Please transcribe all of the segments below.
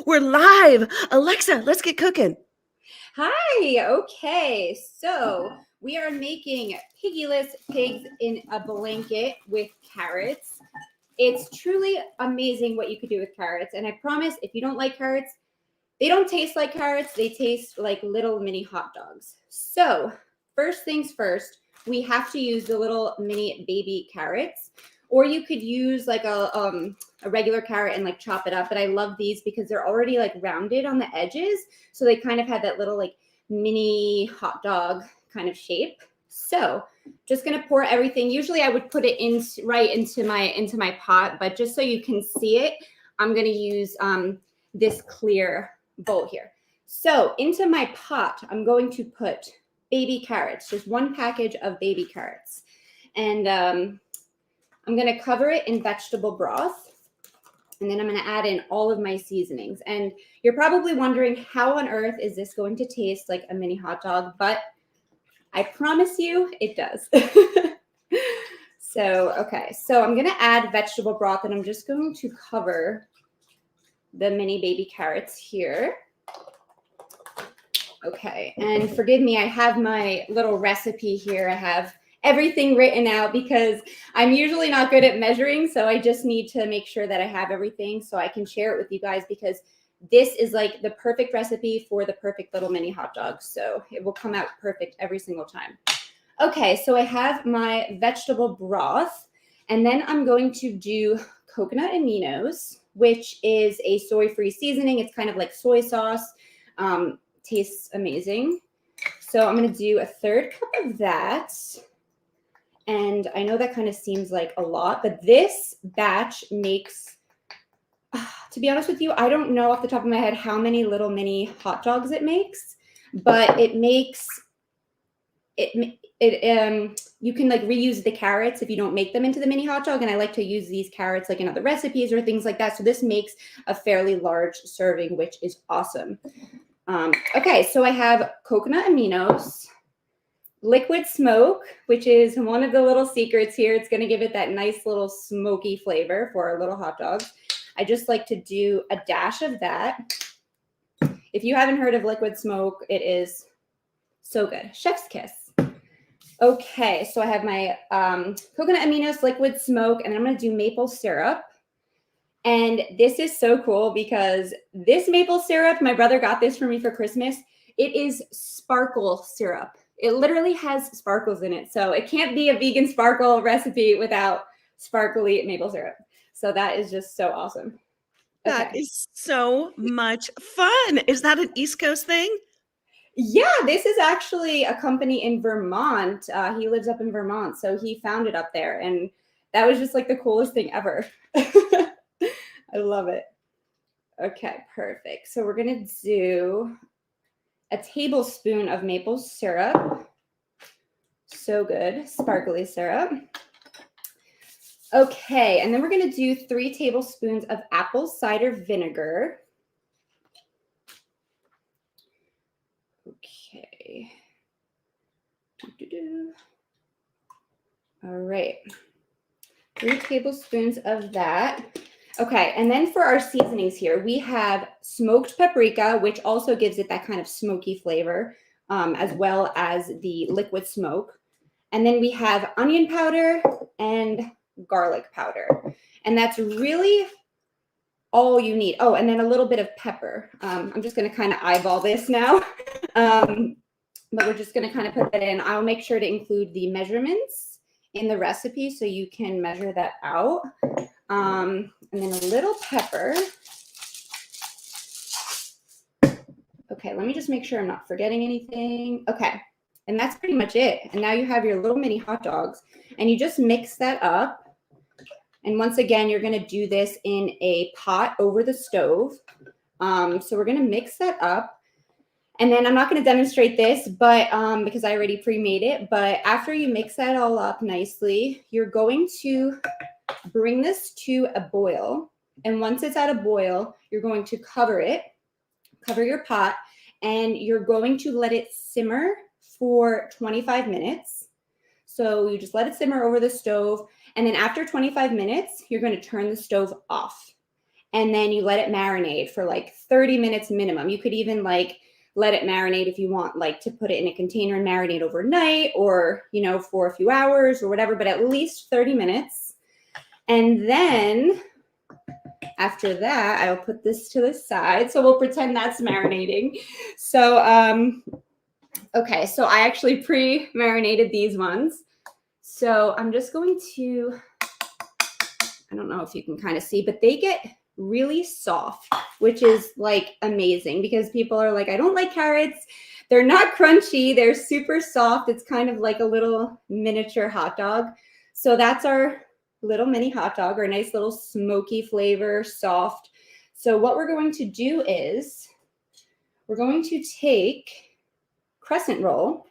We're live. Alexa, let's get cooking. Hi. Okay. So we are making piggy-less pigs in a blanket with carrots. It's truly amazing what you could do with carrots. And I promise, if you don't like carrots, they don't taste like carrots. They taste like little mini hot dogs. So first things first, we have to use the little mini baby carrots, or you could use like a regular carrot and like chop it up. But I love these because they're already like rounded on the edges. So they kind of have that little like mini hot dog kind of shape. So just going to pour everything. Usually I would put it in right into my pot, but just so you can see it, I'm going to use this clear bowl here. So into my pot, I'm going to put baby carrots, just one package of baby carrots. And I'm going to cover it in vegetable broth. And then I'm going to add in all of my seasonings. And you're probably wondering, how on earth is this going to taste like a mini hot dog? But I promise you it does. So I'm going to add vegetable broth, and I'm just going to cover the mini baby carrots here. Okay, and forgive me, I have my little recipe here. I have everything written out because I'm usually not good at measuring, so I just need to make sure that I have everything so I can share it with you guys, because this is like the perfect recipe for the perfect little mini hot dog. So it will come out perfect every single time. Okay, so I have my vegetable broth, and then I'm going to do coconut aminos, which is a soy-free seasoning. It's kind of like soy sauce. Tastes amazing. So I'm going to do a third cup of that. And I know that kind of seems like a lot, but this batch makes, to be honest with you, I don't know off the top of my head how many little mini hot dogs it makes, but it makes you can like reuse the carrots if you don't make them into the mini hot dog. And I like to use these carrots like in other recipes or things like that. So this makes a fairly large serving, which is awesome. Okay, so I have coconut aminos, liquid smoke, which is one of the little secrets here. It's going to give it that nice little smoky flavor for our little hot dogs. I just like to do a dash of that. If you haven't heard of liquid smoke, it is so good. Chef's kiss. Okay, so I have my coconut aminos, liquid smoke, and I'm going to do maple syrup. And this is so cool because this maple syrup, my brother got this for me for Christmas. It is sparkle syrup. It literally has sparkles in it. So it can't be a vegan sparkle recipe without sparkly maple syrup. So that is just so awesome. Okay. That is so much fun. Is that an East Coast thing? Yeah, this is actually a company in Vermont. He lives up in Vermont, so he found it up there. And that was just like the coolest thing ever. I love it. Okay, perfect. So we're going to do a tablespoon of maple syrup. So good. Sparkly syrup. Okay, and then we're going to do 3 tablespoons of apple cider vinegar. Okay. All right. 3 tablespoons of that. Okay, and then for our seasonings here, we have smoked paprika, which also gives it that kind of smoky flavor, as well as the liquid smoke. And then we have onion powder and garlic powder. And that's really all you need. Oh, and then a little bit of pepper. I'm just going to kind of eyeball this now. But we're just going to kind of put that in. I'll make sure to include the measurements in the recipe so you can measure that out. And then a little pepper. Okay, let me just make sure I'm not forgetting anything. Okay, and that's pretty much it. And now you have your little mini hot dogs, and you just mix that up. And once again, you're going to do this in a pot over the stove. So we're going to mix that up. And then I'm not going to demonstrate this, but because I already pre-made it. But after you mix that all up nicely, you're going to bring this to a boil. And once it's at a boil, you're going to cover it, cover your pot, and you're going to let it simmer for 25 minutes. So you just let it simmer over the stove. And then after 25 minutes, you're going to turn the stove off. and then you let it marinate for like 30 minutes minimum. You could even like let it marinate if you want, like to put it in a container and marinate overnight, or, you know, for a few hours or whatever, but at least 30 minutes. And then after that, I'll put this to the side. So we'll pretend that's marinating. So, okay, so I actually pre-marinated these ones. So I'm just going to, I don't know if you can kind of see, but they get really soft, which is like amazing because people are like, I don't like carrots. They're not crunchy. They're super soft. It's kind of like a little miniature hot dog. So that's our little mini hot dog, or a nice little smoky flavor, soft. So what we're going to do is we're going to take crescent roll,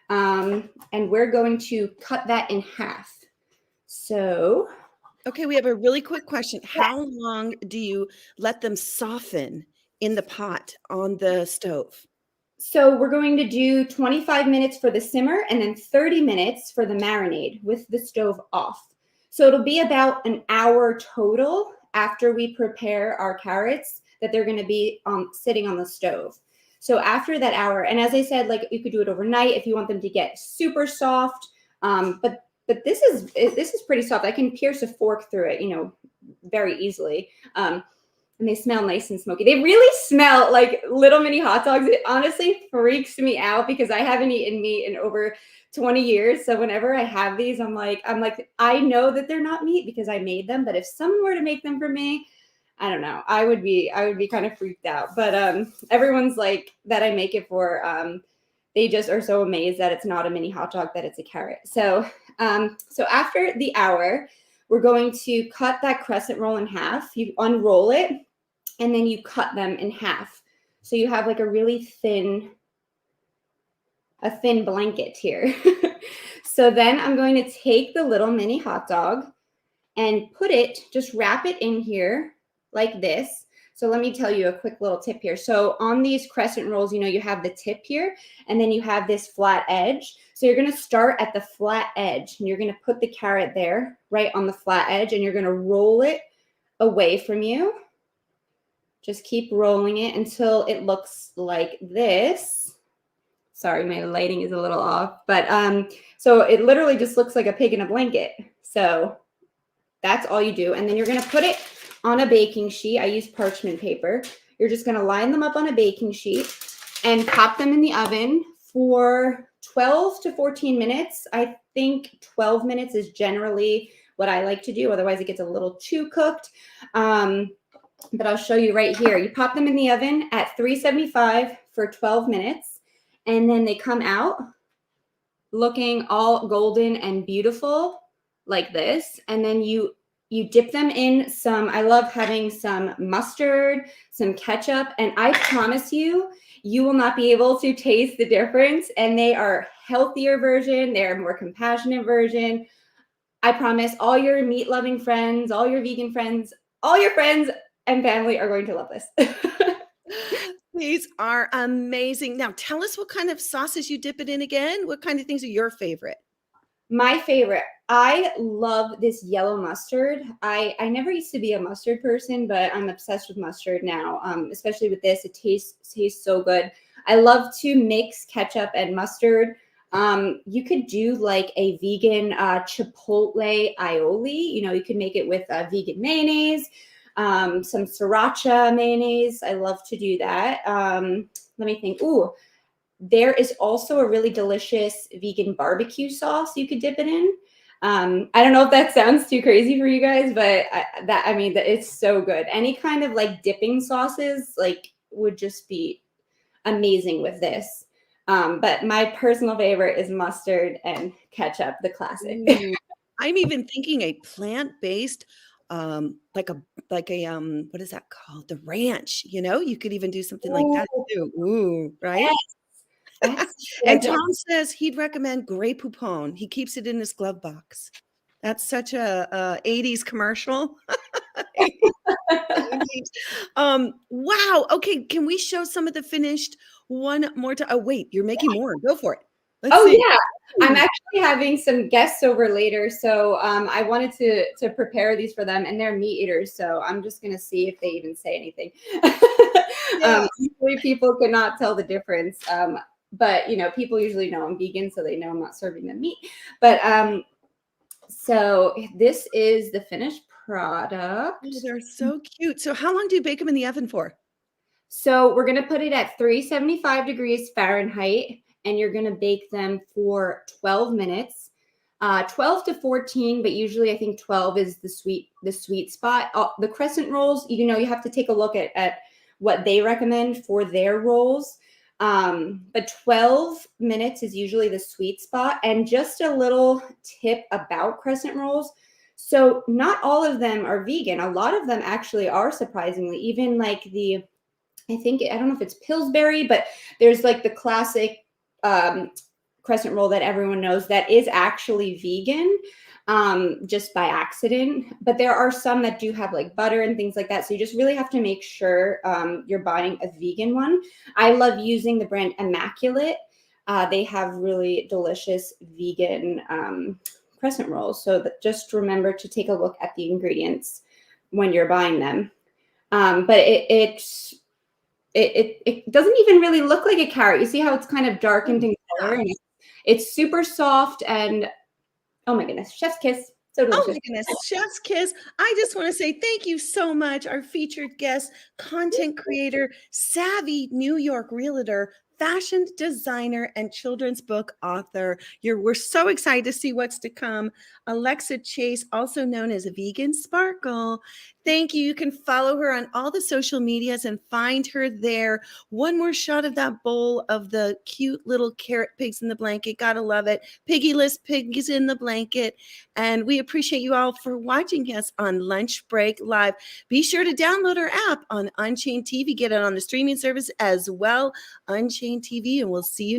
and we're going to cut that in half. So Okay, we have a really quick question. How long do you let them soften in the pot on the stove? So we're going to do 25 minutes for the simmer and then 30 minutes for the marinade with the stove off. So it'll be about an hour total after we prepare our carrots that they're going to be sitting on the stove. So after that hour, and as I said, like you could do it overnight if you want them to get super soft. But this is pretty soft. I can pierce a fork through it, you know, very easily. And they smell nice and smoky. They really smell like little mini hot dogs. It honestly freaks me out because I haven't eaten meat in over 20 years. So whenever I have these, I'm like, I know that they're not meat because I made them. But if someone were to make them for me, I don't know, I would be kind of freaked out. But everyone's like that I make it for, they just are so amazed that it's not a mini hot dog, that it's a carrot. So so after the hour, we're going to cut that crescent roll in half. You unroll it, and then you cut them in half. So you have like a really thin blanket here. So then I'm going to take the little mini hot dog and put it, just wrap it in here like this. So let me tell you a quick little tip here. So on these crescent rolls, you know, you have the tip here, and then you have this flat edge. So you're going to start at the flat edge, and you're going to put the carrot there right on the flat edge, and you're going to roll it away from you. Just keep rolling it until it looks like this. Sorry, my lighting is a little off, but so it literally just looks like a pig in a blanket. So that's all you do. And then you're going to put it on a baking sheet. I use parchment paper. You're just going to line them up on a baking sheet and pop them in the oven for 12 to 14 minutes. I think 12 minutes is generally what I like to do. Otherwise, it gets a little too cooked. But I'll show you right here. You pop them in the oven at 375 for 12 minutes, and then they come out looking all golden and beautiful like this. And then you dip them in some, I love having some mustard, some ketchup, and I promise you, you will not be able to taste the difference. And they are healthier version. They're a more compassionate version. I promise all your meat-loving friends, all your vegan friends, all your friends and family are going to love this. These are amazing. Now, tell us what kind of sauces you dip it in again. What kind of things are your favorite? My favorite, I love this yellow mustard. I never used to be a mustard person, but I'm obsessed with mustard now, especially with this. It tastes so good. I love to mix ketchup and mustard. You could do like a vegan chipotle aioli. You know, you could make it with vegan mayonnaise, some sriracha mayonnaise. I love to do that. Let me think. Ooh, there is also a really delicious vegan barbecue sauce you could dip it in. I don't know if that sounds too crazy for you guys, but I mean, it's so good. Any kind of like dipping sauces like would just be amazing with this. But my personal favorite is mustard and ketchup, the classic. I'm even thinking a plant-based, like a what is that called? The ranch, you know? You could even do something like that too. Ooh, right? Yes, that's And Tom says he'd recommend Grey Poupon. He keeps it in his glove box. That's such a 80s commercial. 80s. Wow. Okay, can we show some of the finished one more time? Oh, wait, you're making more. Go for it. Let's Oh see. yeah, I'm Ooh, actually having some guests over later, so I wanted to prepare these for them, and they're meat eaters, so I'm just gonna see if they even say anything. yeah. Usually people could not tell the difference, but people usually know I'm vegan, so they know I'm not serving them meat. But so this is the finished Oh, product. they're so cute. So how long do you bake them in the oven for? So we're gonna put it at 375 degrees Fahrenheit, and you're gonna bake them for 12 minutes, 12 to 14, but usually I think 12 is the sweet spot. The crescent rolls, you have to take a look at what they recommend for their rolls. But 12 minutes is usually the sweet spot. And just a little tip about crescent rolls. So not all of them are vegan. A lot of them actually are, surprisingly, even like I don't know if it's Pillsbury, but there's like the classic um, crescent roll that everyone knows that is actually vegan, just by accident. But there are some that do have like butter and things like that. So you just really have to make sure you're buying a vegan one. I love using the brand Immaculate. They have really delicious vegan crescent rolls. So just remember to take a look at the ingredients when you're buying them. But it doesn't even really look like a carrot. You see how it's kind of darkened in color, Yeah. and it's super soft, and oh my goodness, chef's kiss. So Oh delicious. my goodness, chef's kiss. I just want to say thank you so much. Our featured guest, content creator, savvy New York realtor, fashion designer, and children's book author. We're so excited to see what's to come. Alexa Chase, also known as Vegansparkle. Thank you. You can follow her on all the social medias and find her there. One more shot of that bowl of the cute little carrot pigs in the blanket. Gotta love it. Piggy-less pigs in the blanket. And we appreciate you all for watching us on Lunch Break Live. Be sure to download our app on Unchained TV. Get it on the streaming service as well, Unchained TV, and we'll see you